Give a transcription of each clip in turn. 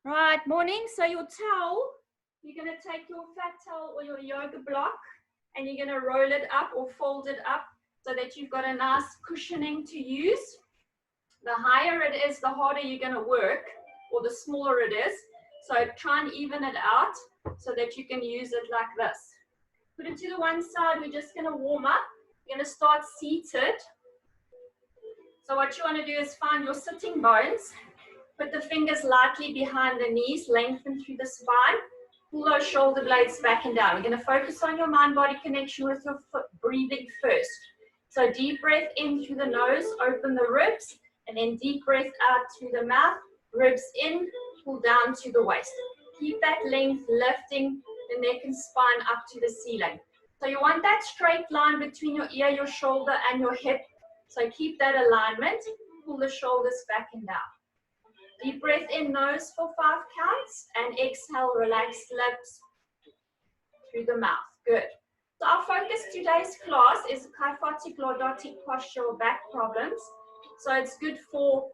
Right, morning. So your towel, you're going to take your fat towel or your yoga block and you're going to roll it up or fold it up so that you've got a nice cushioning to use. The higher it is, the harder you're going to work, or the smaller it is. So try and even it out so that you can use it like this. Put it to the one side. We're just going to warm up. You're going to start seated. So what you want to do is find your sitting bones. Put the fingers lightly behind the knees, lengthen through the spine. Pull those shoulder blades back and down. We're going to focus on your mind-body connection with your breathing first. So deep breath in through the nose, open the ribs, and then deep breath out through the mouth, ribs in, pull down to the waist. Keep that length, lifting the neck and spine up to the ceiling. So you want that straight line between your ear, your shoulder, and your hip. So keep that alignment. Pull the shoulders back and down. Deep breath in, nose for 5 counts, and exhale, relaxed lips through the mouth. Good. So our focus today's class is Kyphotic, Lordotic postural back problems. So it's good for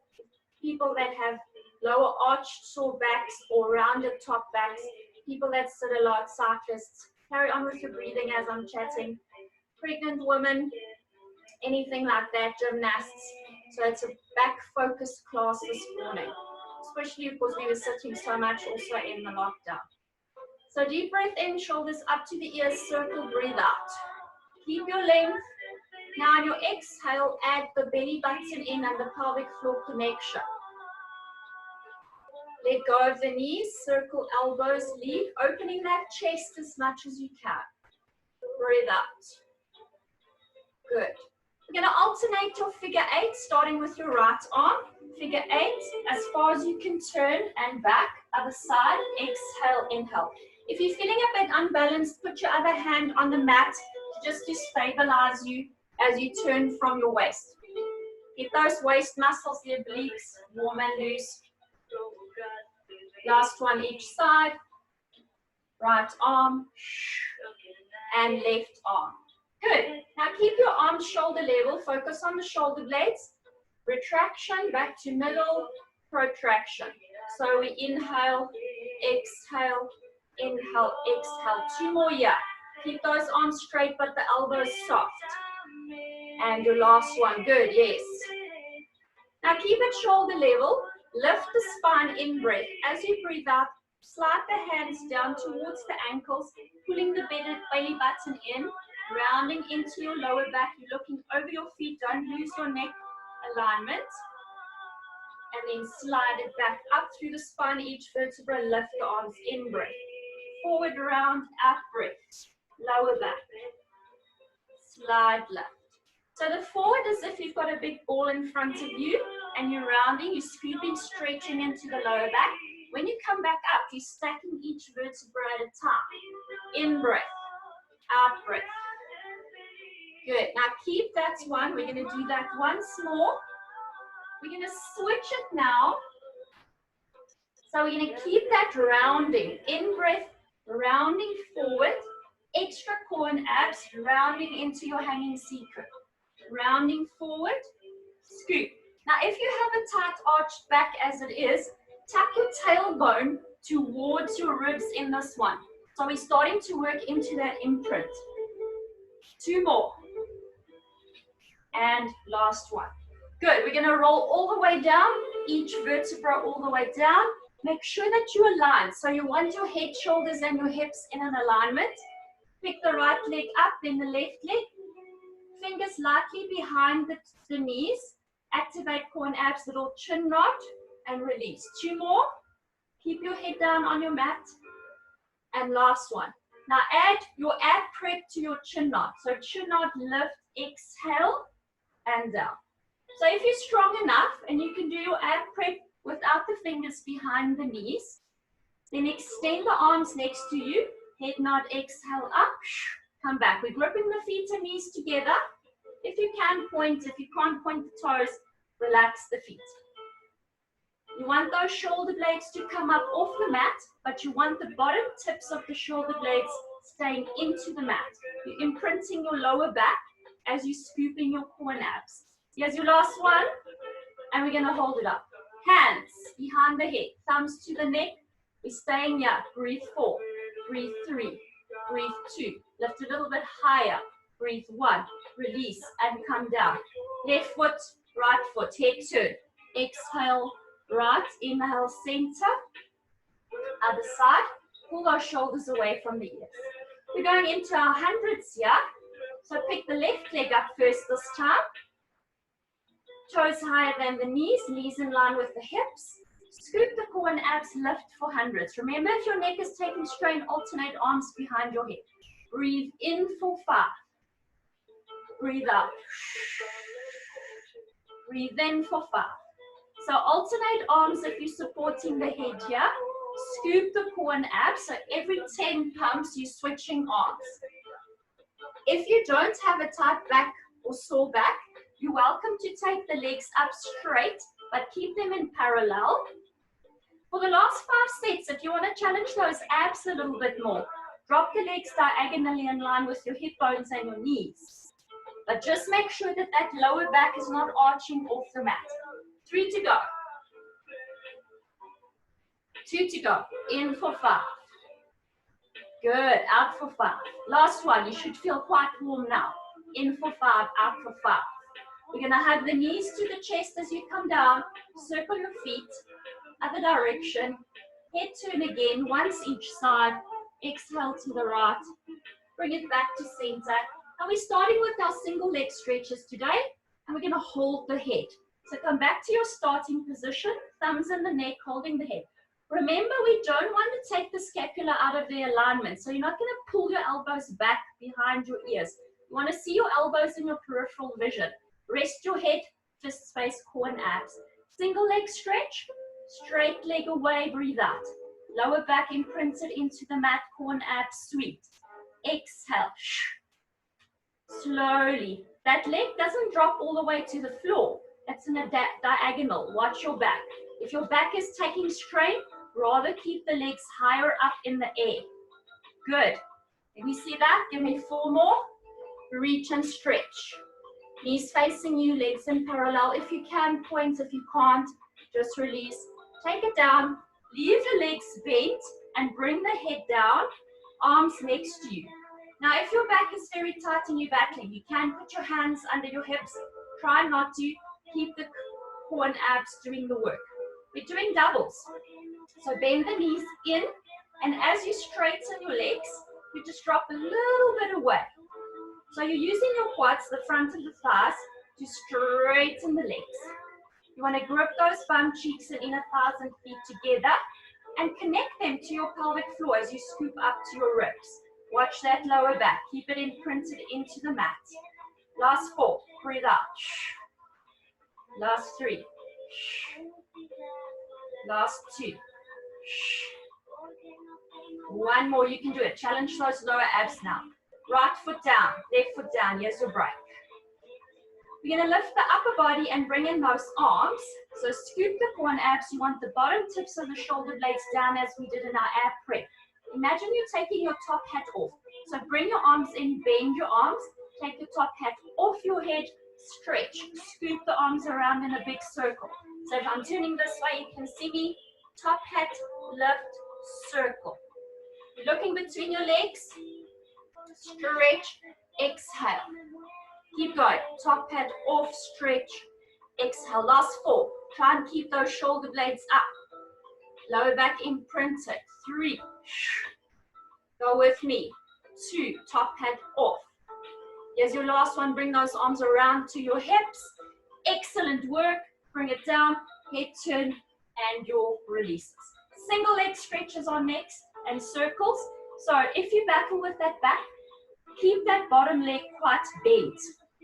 people that have lower arched sore backs or rounded top backs, people that sit a lot, cyclists. Carry on with your breathing as I'm chatting. Pregnant women, anything like that, gymnasts. So it's a back-focused class this morning, especially because we were sitting so much also in the lockdown. So deep breath in, shoulders up to the ears, circle, breathe out. Keep your length. Now on your exhale, add the belly button in and the pelvic floor connection. Let go of the knees, circle elbows, leave, opening that chest as much as you can. Breathe out. Good. We're going to alternate your figure 8, starting with your right arm. Figure 8, as far as you can turn and back. Other side, exhale, inhale. If you're feeling a bit unbalanced, put your other hand on the mat just to stabilize you as you turn from your waist. Get those waist muscles, the obliques, warm and loose. Last one each side. Right arm and left arm. Good. Now keep your arms shoulder level. Focus on the shoulder blades. Retraction, back to middle, protraction. So we inhale, exhale, inhale, exhale. 2 more here. Keep those arms straight but the elbows soft. And your last one. Good, yes. Now keep it shoulder level. Lift the spine in breath. As you breathe out, slide the hands down towards the ankles, pulling the belly button in, rounding into your lower back. You're looking over your feet. Don't lose your neck alignment. And then slide it back up through the spine, each vertebra. Lift the arms in breath. Forward, round, out breath. Lower back. Slide, lift. So the forward is if you've got a big ball in front of you and you're rounding, you're scooping, stretching into the lower back. When you come back up, you're stacking each vertebra at a time. In breath, out breath. Good. Now keep that one. We're going to do that once more. We're going to switch it now. So we're going to keep that rounding. In breath, rounding forward. Extra core and abs, rounding into your hanging secret. Rounding forward, scoop. Now if you have a tight arched back as it is, tuck your tailbone towards your ribs in this one. So we're starting to work into that imprint. 2 more. And last one. Good. We're going to roll all the way down, each vertebra all the way down. Make sure that you align. So you want your head, shoulders, and your hips in an alignment. Pick the right leg up, then the left leg. Fingers lightly behind the knees. Activate core and abs, little chin knot, and release. 2 more. Keep your head down on your mat. And last one. Now add your ab prep to your chin knot. So chin knot, lift, exhale, and down. So if you're strong enough and you can do your ab prep without the fingers behind the knees, then extend the arms next to you. Head nod, exhale up, come back. We're gripping the feet and knees together. If you can point, if you can't point the toes, relax the feet. You want those shoulder blades to come up off the mat, but you want the bottom tips of the shoulder blades staying into the mat. You're imprinting your lower back as you're scooping your core and abs. Here's your last one, and we're going to hold it up. Hands, behind the head, thumbs to the neck. We're staying here. Breathe 4, breathe 3, breathe 2. Lift a little bit higher. Breathe 1, release and come down. Left foot, right foot, head turn. Exhale, right, inhale, center. Other side, pull our shoulders away from the ears. We're going into our hundreds here. So pick the left leg up first this time. Toes higher than the knees in line with the hips. Scoop the core and abs, lift for hundreds. Remember, if your neck is taking strain, alternate arms behind your head. Breathe in for 5. Breathe out. Breathe in for 5. So alternate arms if you're supporting the head here. Scoop the core and abs, so every 10 pumps you're switching arms. If you don't have a tight back or sore back, you're welcome to take the legs up straight, but keep them in parallel. For the last 5 sets, if you want to challenge those abs a little bit more, drop the legs diagonally in line with your hip bones and your knees. But just make sure that that lower back is not arching off the mat. 3 to go. 2 to go. In for 5. Good. Out for 5. Last one. You should feel quite warm now. In for 5. Out for 5. We're going to hug the knees to the chest as you come down. Circle your feet. Other direction. Head turn again. Once each side. Exhale to the right. Bring it back to center. And we're starting with our single leg stretches today. And we're going to hold the head. So come back to your starting position. Thumbs in the neck, holding the head. Remember, we don't want to take the scapula out of their alignment. So you're not going to pull your elbows back behind your ears. You want to see your elbows in your peripheral vision. Rest your head, fist space, core and abs. Single leg stretch, straight leg away, breathe out. Lower back imprinted into the mat, core and abs, sweet. Exhale. Slowly. That leg doesn't drop all the way to the floor. It's in a diagonal. Watch your back. If your back is taking strain, rather keep the legs higher up in the air. Good. Let me see that. Give me 4 more. Reach and stretch. Knees facing you, legs in parallel. If you can, point. If you can't, just release. Take it down. Leave the legs bent and bring the head down. Arms next to you. Now, if your back is very tight and you're battling, you can put your hands under your hips. Try not to. Keep the core and abs doing the work. We're doing doubles. So bend the knees in, and as you straighten your legs, you just drop a little bit away. So you're using your quads, the front of the thighs, to straighten the legs. You want to grip those bum cheeks and inner thighs and feet together and connect them to your pelvic floor as you scoop up to your ribs. Watch that lower back. Keep it imprinted into the mat. Last 4. Breathe out. Last 3. Last 2. 1 more. You can do it. Challenge those lower abs now. Right foot down. Left foot down. Here's your break. We're going to lift the upper body and bring in those arms. So scoop the core and abs. You want the bottom tips of the shoulder blades down as we did in our ab prep. Imagine you're taking your top hat off. So bring your arms in, bend your arms, take your top hat off your head, stretch, scoop the arms around in a big circle. So if I'm turning this way, you can see me, top hat, lift, circle. Looking between your legs, stretch, exhale. Keep going, top hat off, stretch, exhale. Last 4, try and keep those shoulder blades up. Lower back imprinted, 3, go with me, 2, top hat off. Here's your last one, bring those arms around to your hips. Excellent work, bring it down, head turn, and your releases. Single leg stretches are next, and circles. So if you battle with that back, keep that bottom leg quite bent.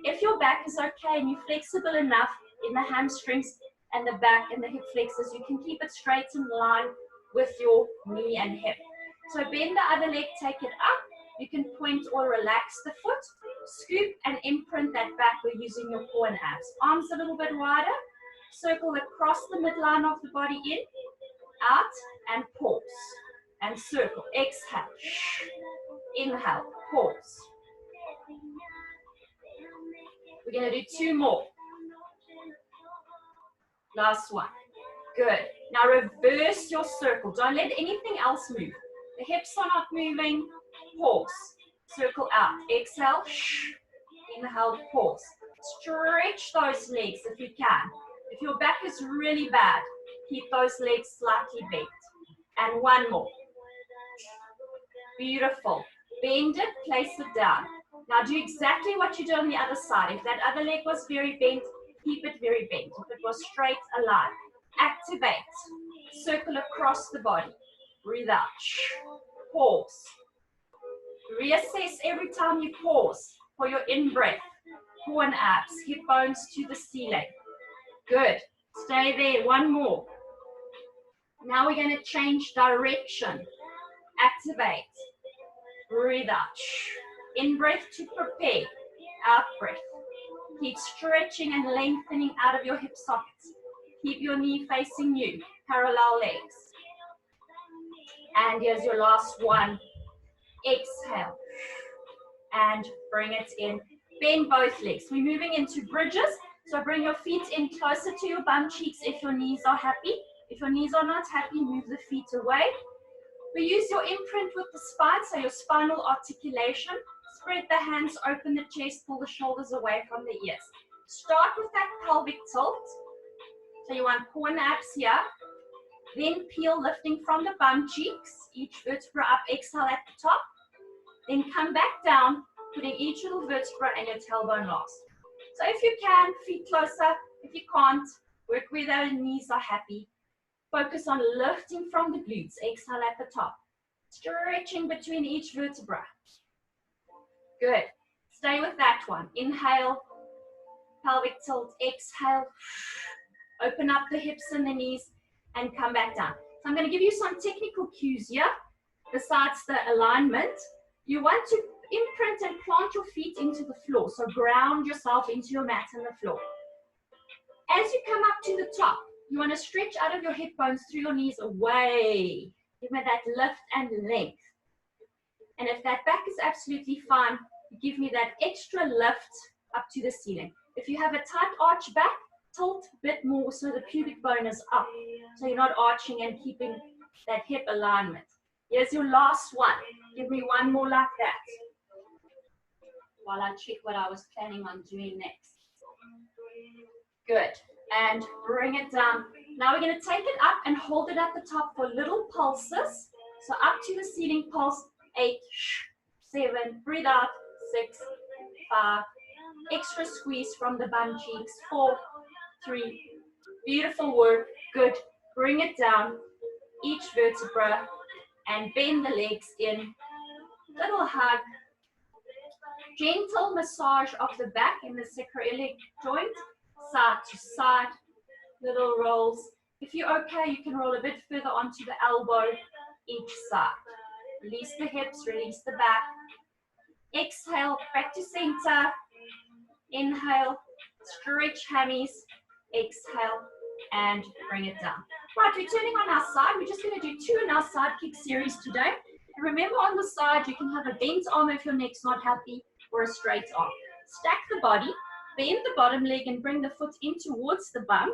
If your back is okay and you're flexible enough in the hamstrings and the back and the hip flexors, you can keep it straight in line with your knee and hip. So bend the other leg, take it up. You can point or relax the foot. Scoop and imprint that back. We're using your core and abs. Arms a little bit wider. Circle across the midline of the body in, out, and pause. And circle. Exhale. Inhale. Pause. We're going to do 2 more. Last one. Good. Now reverse your circle. Don't let anything else move. The hips are not moving. Pause. Circle out. Exhale. Inhale. Pause. Stretch those legs if you can. If your back is really bad, keep those legs slightly bent. And one more. Beautiful. Bend it, place it down. Now do exactly what you do on the other side. If that other leg was very bent, keep it very bent. If it was straight, align. Activate. Circle across the body. Breathe out. Pause. Reassess every time you pause for your in-breath. Core and abs, hip bones to the ceiling. Good. Stay there. One more. Now we're going to change direction. Activate. Breathe out. In-breath to prepare. Out-breath. Keep stretching and lengthening out of your hip sockets. Keep your knee facing you. Parallel legs. And here's your last one. Exhale. And bring it in. Bend both legs. We're moving into bridges. So bring your feet in closer to your bum cheeks if your knees are happy. If your knees are not happy, move the feet away. We use your imprint with the spine, so your spinal articulation. Spread the hands, open the chest, pull the shoulders away from the ears. Start with that pelvic tilt. So you want core and abs here. Then peel, lifting from the bum cheeks. Each vertebra up, exhale at the top. Then come back down, putting each little vertebra and your tailbone last. So if you can, feet closer. If you can't, work where the knees are happy. Focus on lifting from the glutes. Exhale at the top. Stretching between each vertebra. Good. Stay with that one. Inhale. Pelvic tilt. Exhale. Open up the hips and the knees and come back down. So I'm going to give you some technical cues here. Besides the alignment, you want to imprint and plant your feet into the floor. So ground yourself into your mat and the floor. As you come up to the top, you want to stretch out of your hip bones through your knees away. Give me that lift and length. And if that back is absolutely fine, you give me that extra lift up to the ceiling. If you have a tight arch back, tilt a bit more so the pubic bone is up. So you're not arching and keeping that hip alignment. Here's your last one. Give me one more like that. While I check what I was planning on doing next. Good. And bring it down. Now we're going to take it up and hold it at the top for little pulses. So up to the ceiling pulse. 8, 7, breathe out. 6, 5. Extra squeeze from the bum cheeks. 4, 3. Beautiful work. Good. Bring it down. Each vertebra. And bend the legs in. Little hug. Gentle massage of the back in the sacroiliac joint. Side to side. Little rolls. If you're okay, you can roll a bit further onto the elbow. Each side. Release the hips. Release the back. Exhale. Back to center. Inhale. Stretch hammies. Exhale. And bring it down. Right, we're turning on our side. We're just going to do 2 in our side kick series today. And remember, on the side, you can have a bent arm if your neck's not happy, or a straight arm. Stack the body, bend the bottom leg, and bring the foot in towards the bum.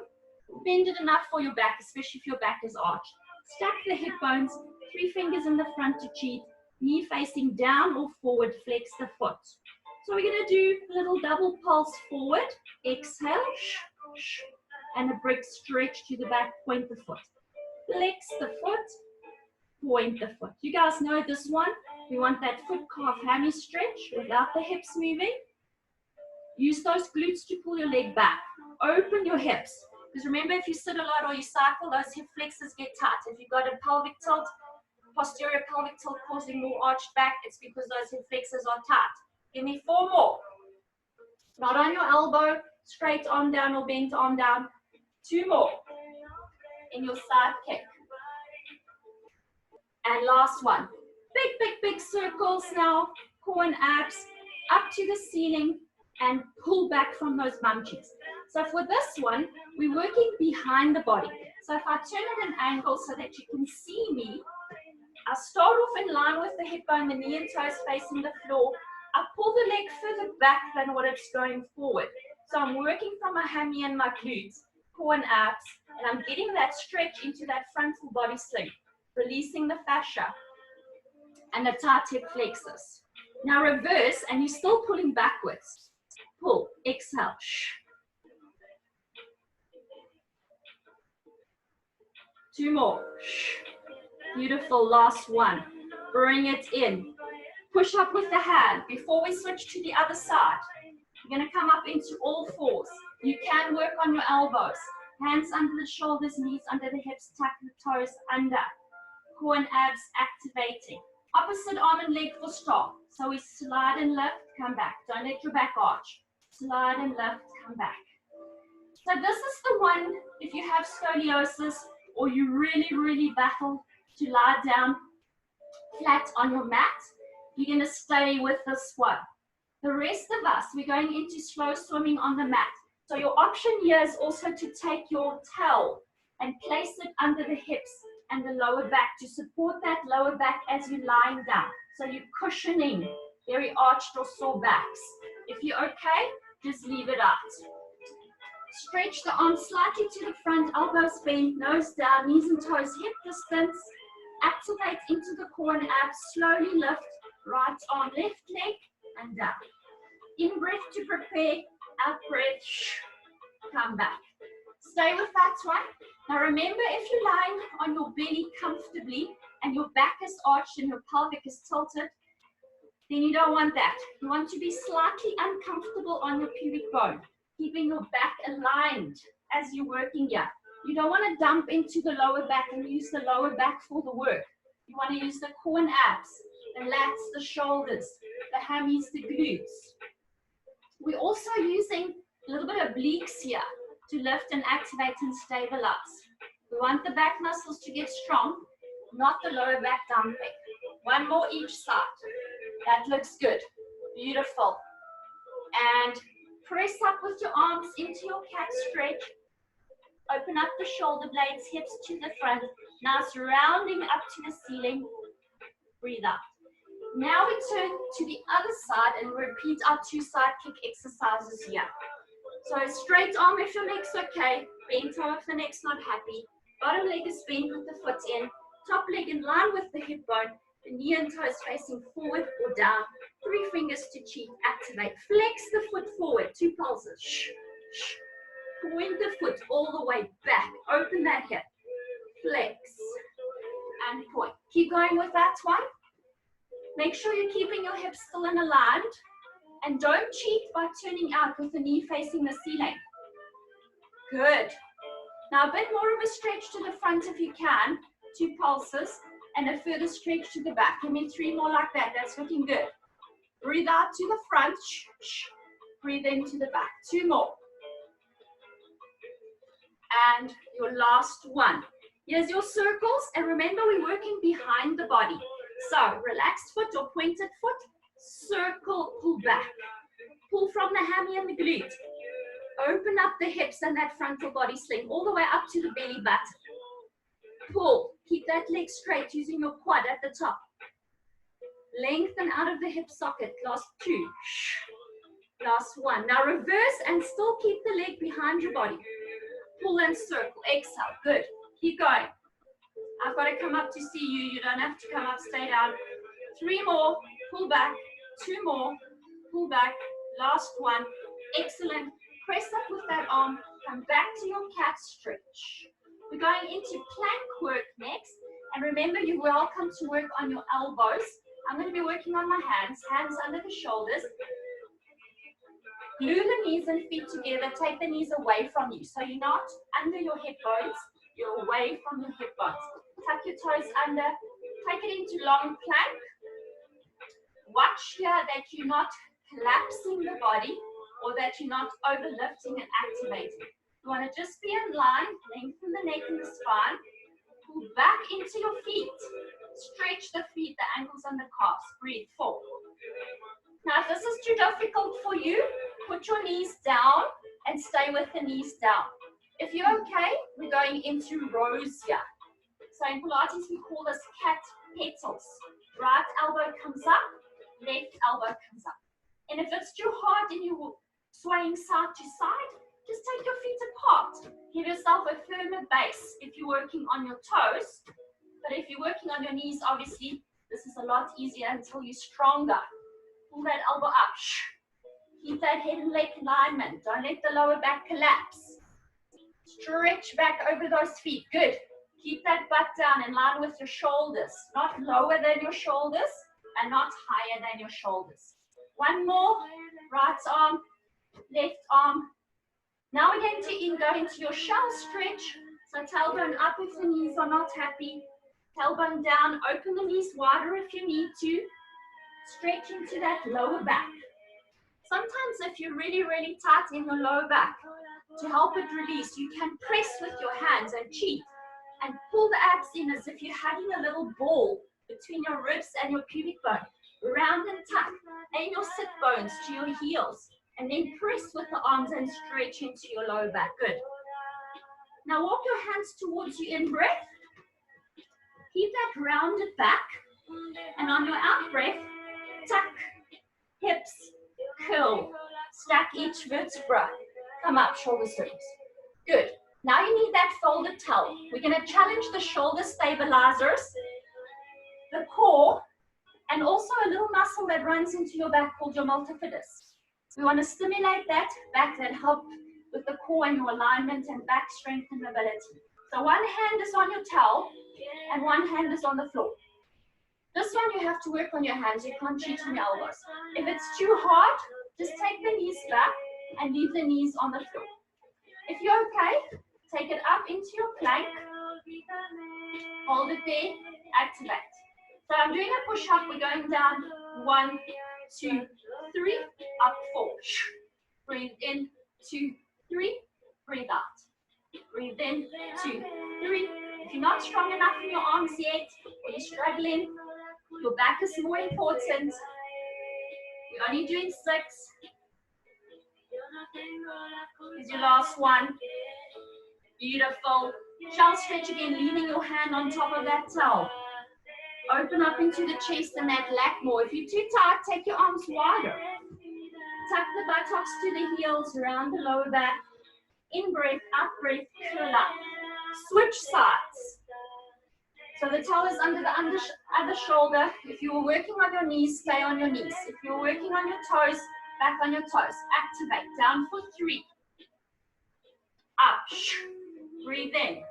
Bend it enough for your back, especially if your back is arched. Stack the hip bones, 3 fingers in the front to cheat, knee facing down or forward, flex the foot. So we're going to do a little double pulse forward. Exhale. And a brick stretch to the back, point the foot. Flex the foot, point the foot. You guys know this one. We want that foot calf hammy stretch without the hips moving. Use those glutes to pull your leg back. Open your hips. Because remember, if you sit a lot or you cycle, those hip flexors get tight. If you've got a pelvic tilt, posterior pelvic tilt causing more arched back, it's because those hip flexors are tight. Give me 4 more. Not on your elbow, straight arm down or bent arm down. 2 more in your side kick. And last one. Big circles now. Core and abs up to the ceiling and pull back from those bum cheeks. So for this one, we're working behind the body. So if I turn at an angle so that you can see me, I start off in line with the hip bone, the knee and toes facing the floor. I pull the leg further back than what it's going forward. So I'm working from my hammy and my glutes. Core and abs, And I'm getting that stretch into that frontal body sling, releasing the fascia and the tight hip flexors. Now reverse, and you're still pulling backwards. Pull, exhale. Two more. Beautiful, last one. Bring it in. Push up with the hand. Before we switch to the other side, you're going to come up into all fours. You can work on your elbows. Hands under the shoulders, knees under the hips, tuck the toes under. Core and abs activating. Opposite arm and leg for start. So we slide and lift, come back. Don't let your back arch. Slide and lift, come back. So this is the one, if you have scoliosis or you really battle to lie down flat on your mat, you're going to stay with this one. The rest of us, we're going into slow swimming on the mat. So your option here is also to take your towel and place it under the hips and the lower back to support that lower back as you're lying down. So you're cushioning very arched or sore backs. If you're okay, just leave it out. Stretch the arms slightly to the front, elbows bent, nose down, knees and toes hip distance. Activate into the core and abs. Slowly lift, right arm, left leg, and down. In breath to prepare, out breath, come back. Stay with that one. Now remember, if you're lying on your belly comfortably and your back is arched and your pelvic is tilted, then you don't want that. You want to be slightly uncomfortable on your pubic bone, keeping your back aligned as you're working here. You don't want to dump into the lower back and use the lower back for the work. You want to use the core and abs, the lats, the shoulders, the hammies, the glutes. We're also using a little bit of obliques here to lift and activate and stabilize. We want the back muscles to get strong, not the lower back dumping. One more each side. That looks good. Beautiful. And press up with your arms into your cat stretch. Open up the shoulder blades, hips to the front. Nice rounding up to the ceiling. Breathe out. Now we turn to the other side and repeat our two side kick exercises here. So straight arm if your leg's okay, bent arm if the neck's not happy. Bottom leg is bent with the foot in, top leg in line with the hip bone, the knee and toes facing forward or down. 3 fingers to cheek, activate. Flex the foot forward, 2 pulses. Point the foot all the way back. Open that hip. Flex and point. Keep going with that one. Make sure you're keeping your hips still and aligned. And don't cheat by turning out with the knee facing the ceiling. Good. Now a bit more of a stretch to the front if you can. 2 pulses and a further stretch to the back. Give me 3 more like that. That's looking good. Breathe out to the front. Breathe into the back. 2 more. And your last one. Here's your circles. And remember, we're working behind the body. So relaxed foot or pointed foot. Circle, pull back. Pull from the hammy and the glute. Open up the hips and that frontal body sling all the way up to the belly button. Pull. Keep that leg straight using your quad at the top. Lengthen out of the hip socket. Last 2. Last 1. Now reverse and still keep the leg behind your body. Pull and circle. Exhale. Good. Keep going. I've got to come up to see you. You don't have to come up. Stay down. 3 more. Pull back. 2 more. Pull back. Last 1. Excellent. Press up with that arm. Come back to your cat stretch. We're going into plank work next. And remember, you're welcome to work on your elbows. I'm going to be working on my hands. Hands under the shoulders. Glue the knees and feet together. Take the knees away from you. So you're not under your hip bones. You're away from your hip bones. Tuck your toes under. Take it into long plank. Watch here that you're not collapsing the body or that you're not overlifting and activating. You want to just be in line. Lengthen the neck and the spine. Pull back into your feet. Stretch the feet, the ankles and the calves. Breathe. 4. Now, if this is too difficult for you, put your knees down and stay with the knees down. If you're okay, we're going into rows here. So in Pilates, we call this cat petals. Right elbow comes up, left elbow comes up. And if it's too hard and you're swaying side to side, just take your feet apart. Give yourself a firmer base if you're working on your toes. But if you're working on your knees, obviously, this is a lot easier until you're stronger. Pull that elbow up. Keep that head and leg alignment. Don't let the lower back collapse. Stretch back over those feet. Good. Keep that butt down in line with your shoulders. Not lower than your shoulders and not higher than your shoulders. One more. Right arm, left arm. Now we're going to go into your shell stretch. So tailbone up if the knees are not happy. Tailbone down. Open the knees wider if you need to. Stretch into that lower back. Sometimes if you're really, really tight in your lower back, to help it release, you can press with your hands and cheat and pull the abs in as if you're having a little ball between your ribs and your pubic bone. Round and tuck. Aim your sit bones to your heels. And then press with the arms and stretch into your lower back. Good. Now walk your hands towards you in breath. Keep that rounded back. And on your out breath, tuck, hips, curl. Stack each vertebra. Come up, shoulders turns. Good. Now you need that folded towel. We're going to challenge the shoulder stabilizers, the core, and also a little muscle that runs into your back called your multifidus. We want to stimulate that back that help with the core and your alignment and back strength and mobility. So one hand is on your towel and one hand is on the floor. This one you have to work on your hands. You can't cheat on your elbows. If it's too hard, just take the knees back and leave the knees on the floor. If you're okay, take it up into your plank. Hold it there, activate. So I'm doing a push-up. We're going down 1, 2, 3, up 4. Breathe in, 2, 3, breathe out. Breathe in, 2, 3. If you're not strong enough in your arms yet, or you're struggling, your back is more important. We're only doing 6. Here's your last one. Beautiful. Shell stretch again, leaning your hand on top of that towel. Open up into the chest and that lat more. If you're too tight, take your arms wider. Tuck the buttocks to the heels, around the lower back. In breath, out breath, curl up. Switch sides. So the towel is under the other shoulder. If you were working on your knees, stay on your knees. If you're working on your toes, back on your toes. Activate. Down for 3. Up. Breathe in.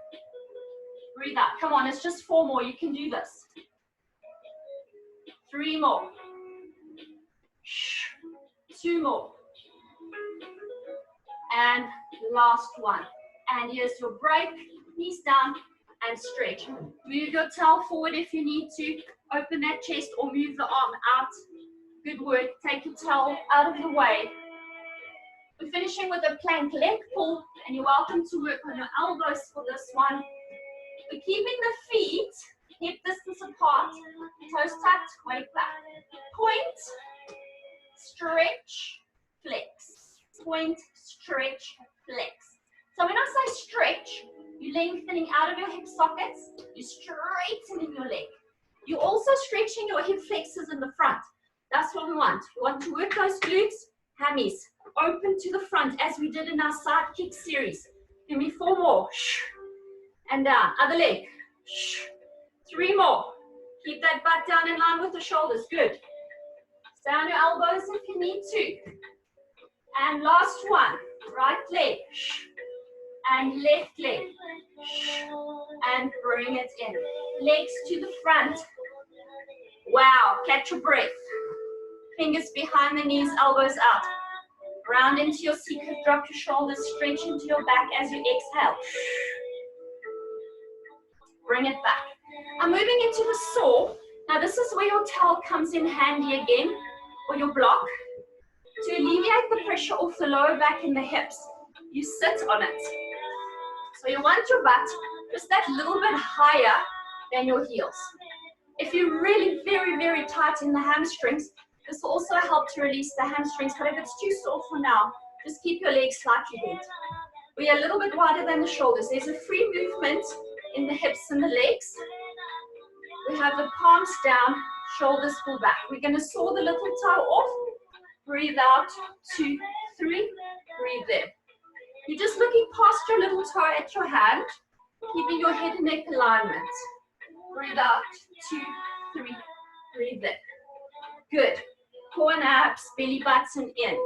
Breathe out. Come on, it's just 4 more. You can do this. 3 more. 2 more. And last one. And here's your break. Knees down and stretch. Move your towel forward if you need to. Open that chest or move the arm out. Good work. Take your towel out of the way. We're finishing with a plank leg pull, and you're welcome to work on your elbows for this one. We're keeping the feet hip distance apart, toes tucked, weight back. Point, stretch, flex. Point, stretch, flex. So when I say stretch, you're lengthening out of your hip sockets, you're straightening your leg. You're also stretching your hip flexors in the front. That's what we want. We want to work those glutes, hammies, open to the front as we did in our side kick series. Give me 4 more. And down. Other leg. 3 more. Keep that butt down in line with the shoulders. Good. Stay on your elbows if you need to. And last one. Right leg. And left leg. And bring it in. Legs to the front. Wow. Catch your breath. Fingers behind the knees, elbows out. Round into your seat, drop your shoulders, stretch into your back as you exhale. Bring it back. I'm moving into the saw. Now this is where your towel comes in handy again, or your block. To alleviate the pressure off the lower back and the hips, you sit on it. So you want your butt just that little bit higher than your heels. If you're really very, very tight in the hamstrings, this will also help to release the hamstrings, but if it's too sore for now, just keep your legs slightly bent. We are a little bit wider than the shoulders. There's a free movement in the hips and the legs. We have the palms down, shoulders pull back. We're going to saw the little toe off. Breathe out, 2, 3, breathe in. You're just looking past your little toe at your hand, keeping your head and neck alignment. Breathe out, 2, 3, breathe in. Good. Core and abs, belly button in.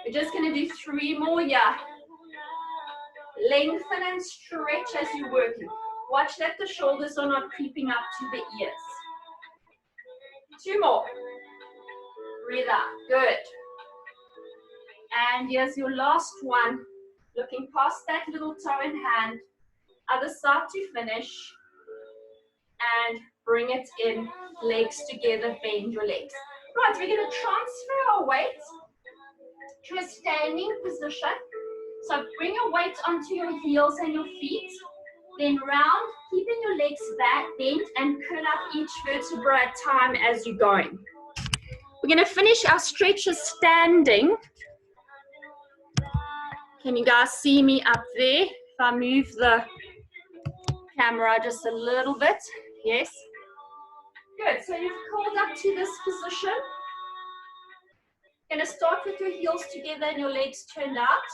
We're just going to do 3 more here. Lengthen and stretch as you're working. Watch that the shoulders are not creeping up to the ears. 2 more. Breathe out. Good. And here's your last one. Looking past that little toe in hand. Other side to finish. And bring it in. Legs together. Bend your legs. Right, we're going to transfer our weight to a standing position. So bring your weight onto your heels and your feet. Then round, keeping your legs back, bent, and curl up each vertebra at a time as you're going. We're going to finish our stretches standing. Can you guys see me up there? If I move the camera just a little bit. Yes. Good. So you've curled up to this position. Going to start with your heels together and your legs turned out.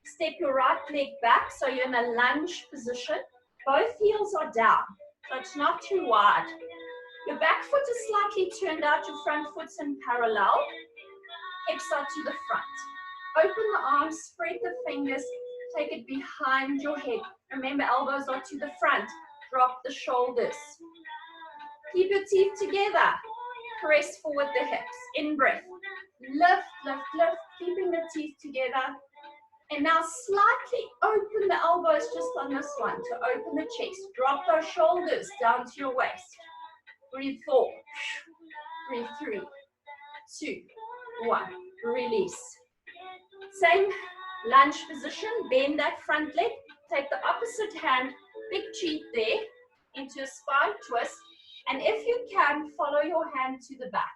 Step your right leg back so you're in a lunge position. Both heels are down, so it's not too wide. Your back foot is slightly turned out, your front foot's in parallel. Hips are to the front. Open the arms, spread the fingers, take it behind your head. Remember, elbows are to the front. Drop the shoulders. Keep your teeth together. Press forward the hips. In breath. Lift, lift, lift, keeping the teeth together. And now slightly open the elbows just on this one to open the chest. Drop those shoulders down to your waist. Breathe 4. Breathe 3, 2, 1. Release. Same lunge position. Bend that front leg. Take the opposite hand, big cheek there, into a spine twist. And if you can, follow your hand to the back.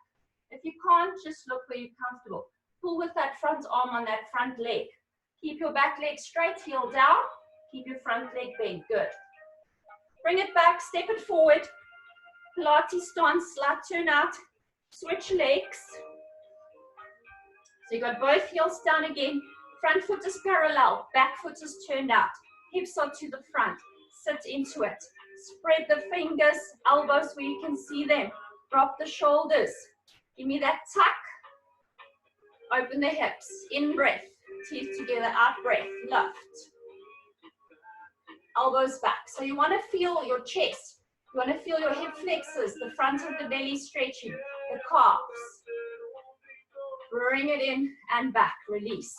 If you can't, just look where you're comfortable. Pull with that front arm on that front leg. Keep your back leg straight, heel down. Keep your front leg bent. Good. Bring it back, step it forward. Pilates stance, slight turn out. Switch legs. So you got both heels down again. Front foot is parallel, back foot is turned out. Hips are to the front. Sit into it. Spread the fingers, elbows where you can see them. Drop the shoulders. Give me that tuck. Open the hips. In breath. Teeth together, out breath, lift. Elbows back. So you want to feel your chest. You want to feel your hip flexors, the front of the belly stretching, the calves. Bring it in and back, release.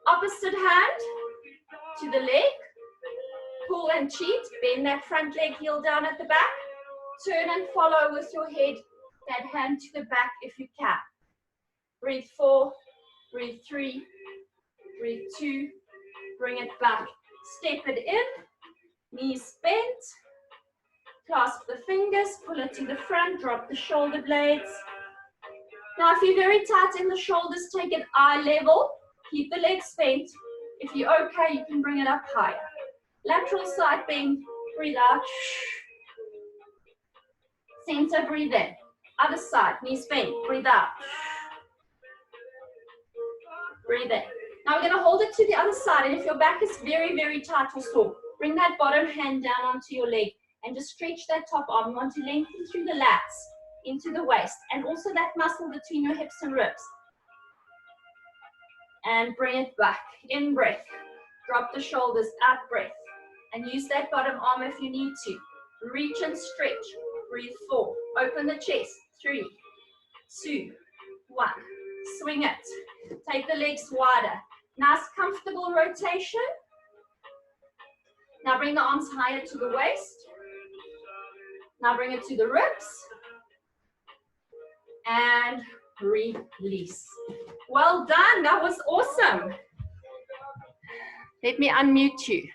Opposite hand to the leg. Pull and cheat, bend that front leg, heel down at the back. Turn and follow with your head, that hand to the back if you can. Breathe 4, breathe 3, breathe 2, bring it back. Step it in, knees bent, clasp the fingers, pull it to the front, drop the shoulder blades. Now if you're very tight in the shoulders, take it eye level, keep the legs bent. If you're okay, you can bring it up higher. Lateral side bend, breathe out. Center, breathe in. Other side, knees bent, breathe out. Breathe in. Now we're going to hold it to the other side, and if your back is very, very tight or sore, bring that bottom hand down onto your leg and just stretch that top arm. You want to lengthen through the lats into the waist and also that muscle between your hips and ribs. And bring it back. In breath. Drop the shoulders, out breath. And use that bottom arm if you need to. Reach and stretch. Breathe 4. Open the chest. 3, 2, 1. Swing it. Take the legs wider. Nice comfortable rotation. Now bring the arms higher to the waist. Now bring it to the ribs. And release. Well done. That was awesome. Let me unmute you.